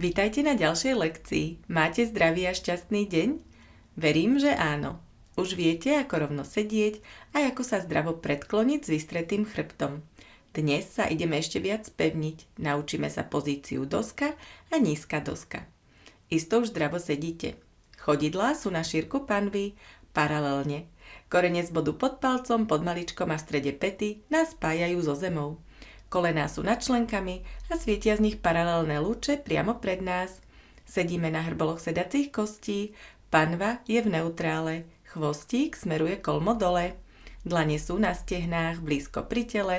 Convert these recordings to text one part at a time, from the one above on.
Vitajte na ďalšej lekcii. Máte zdravý a šťastný deň? Verím, že áno. Už viete, ako rovno sedieť a ako sa zdravo predkloniť s vystretým chrbtom. Dnes sa ideme ešte viac spevniť. Naučíme sa pozíciu doska a nízka doska. Isto už zdravo sedíte. Chodidlá sú na šírku panvy paralelne. Korene z bodu pod palcom, pod maličkom a v strede päty nás spájajú so zemou. Kolená sú nad členkami a svietia z nich paralelné lúče priamo pred nás. Sedíme na hrboloch sedacích kostí, panva je v neutrále, chvostík smeruje kolmo dole, dlane sú na stehnách blízko pri tele,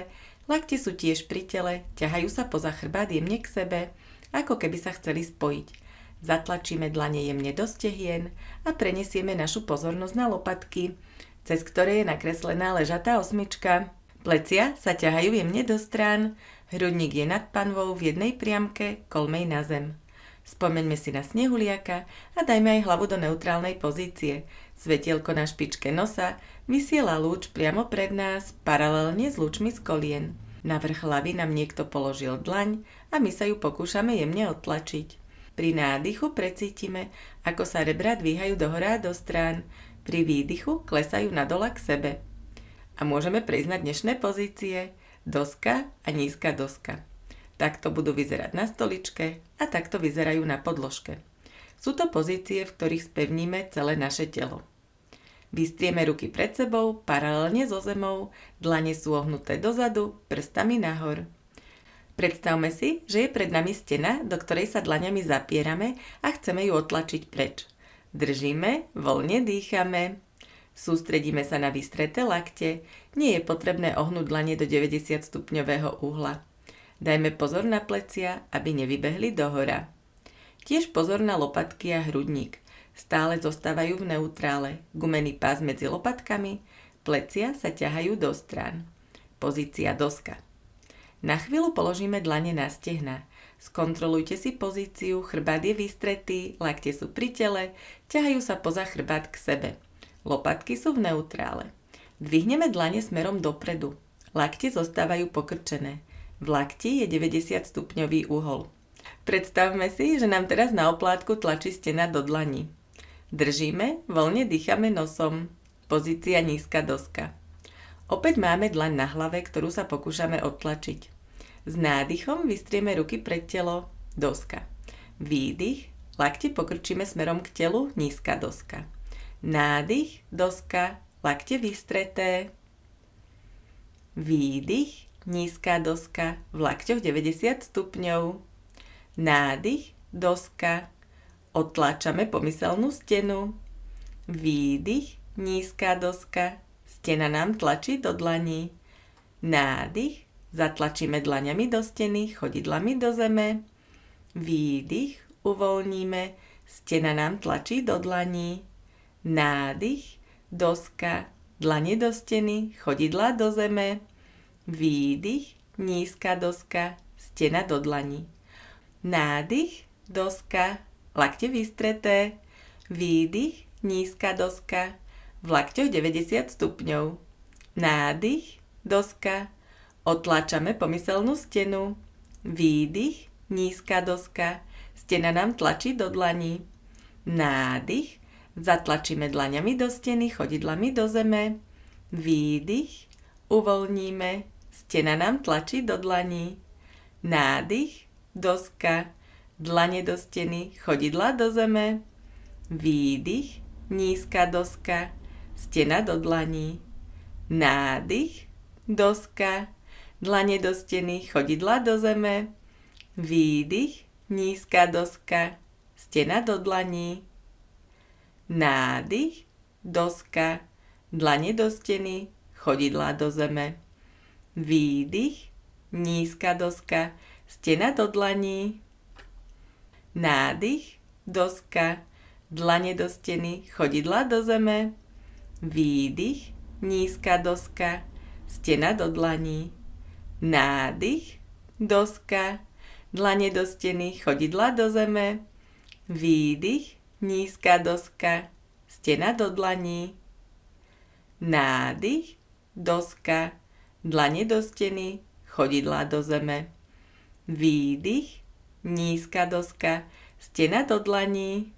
lakte sú tiež pri tele, ťahajú sa poza chrbát jemne k sebe, ako keby sa chceli spojiť. Zatlačíme dlane jemne do stehien a prenesieme našu pozornosť na lopatky, cez ktoré je nakreslená ležatá osmička. Plecia sa ťahajú jemne do strán, hrudník je nad panvou v jednej priamke, kolmej na zem. Spomeňme si na snehuliaka a dajme aj hlavu do neutrálnej pozície. Svetielko na špičke nosa vysiela lúč priamo pred nás, paralelne s lúčmi z kolien. Na vrch hlavy nám niekto položil dlaň a my sa ju pokúšame jemne odtlačiť. Pri nádychu precítime, ako sa rebra dvíhajú dohora a do strán, pri výdychu klesajú nadol k sebe. A môžeme prejsť na dnešné pozície, doska a nízka doska. Takto budú vyzerať na stoličke a takto vyzerajú na podložke. Sú to pozície, v ktorých spevníme celé naše telo. Vystrieme ruky pred sebou, paralelne so zemou, dlane sú ohnuté dozadu, prstami nahor. Predstavme si, že je pred nami stena, do ktorej sa dlaňami zapierame a chceme ju otlačiť preč. Držíme, voľne dýchame. Sústredíme sa na vystreté lakte, nie je potrebné ohnúť dlane do 90 stupňového uhla. Dajme pozor na plecia, aby nevybehli dohora. Tiež pozor na lopatky a hrudník. Stále zostávajú v neutrále, gumený pás medzi lopatkami, plecia sa ťahajú do strán. Pozícia doska. Na chvíľu položíme dlane na stehná. Skontrolujte si pozíciu, chrbát je vystretý, lakte sú pri tele, ťahajú sa poza chrbát k sebe. Lopatky sú v neutrále. Dvihneme dlane smerom dopredu. Lakte zostávajú pokrčené. V lakti je 90 stupňový uhol. Predstavme si, že nám teraz na oplátku tlačí stena do dlaní. Držíme, voľne dýchame nosom. Pozícia nízka doska. Opäť máme dlaň na hlave, ktorú sa pokúšame odtlačiť. S nádychom vystrieme ruky pred telo, doska. Výdych, lakte pokrčíme smerom k telu, nízka doska. Nádych, doska, lakte vystreté. Výdych, nízka doska, v lakťoch 90 stupňov. Nádych, doska, otláčame pomyselnú stenu. Výdych, nízka doska, stena nám tlačí do dlaní. Nádych, zatlačíme dlaňami do steny, chodidlami do zeme. Výdych, uvoľníme, stena nám tlačí do dlaní. Nádych, doska, dlane do steny, chodidlá do zeme. Výdych, nízka doska, stena do dlaní. Nádych, doska, lakte vystreté. Výdych, nízka doska, v lakťoch 90 stupňov. Nádych, doska, otláčame pomyselnú stenu. Výdych, nízka doska, stena nám tlačí do dlaní. Nádych, zatlačíme dlaňami do steny, chodidlami do zeme. Výdych, uvoľníme, stena nám tlačí do dlaní. Nádych, doska, dlane do steny, chodidla do zeme. Výdych, nízka doska, stena do dlaní. Nádych, doska, dlane do steny, chodidla do zeme. Výdych, nízka doska, stena do dlaní. Nádych, doska, dlane do steny, chodidlá do zeme. Výdych, nízka doska, stena do dlaní. Nádych, doska, dlane do steny, chodidlá do zeme. Výdych, nízka doska, stena do dlaní. Nádych, doska, dlane do steny, chodidlá do zeme. Výdych, nízka doska, stena do dlaní. Nádych, doska, dlane do steny, chodidlá do zeme. Výdych, nízka doska, stena do dlaní.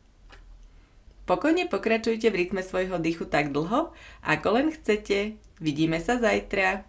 Pokojne pokračujte v rytme svojho dýchu tak dlho, ako len chcete. Vidíme sa zajtra.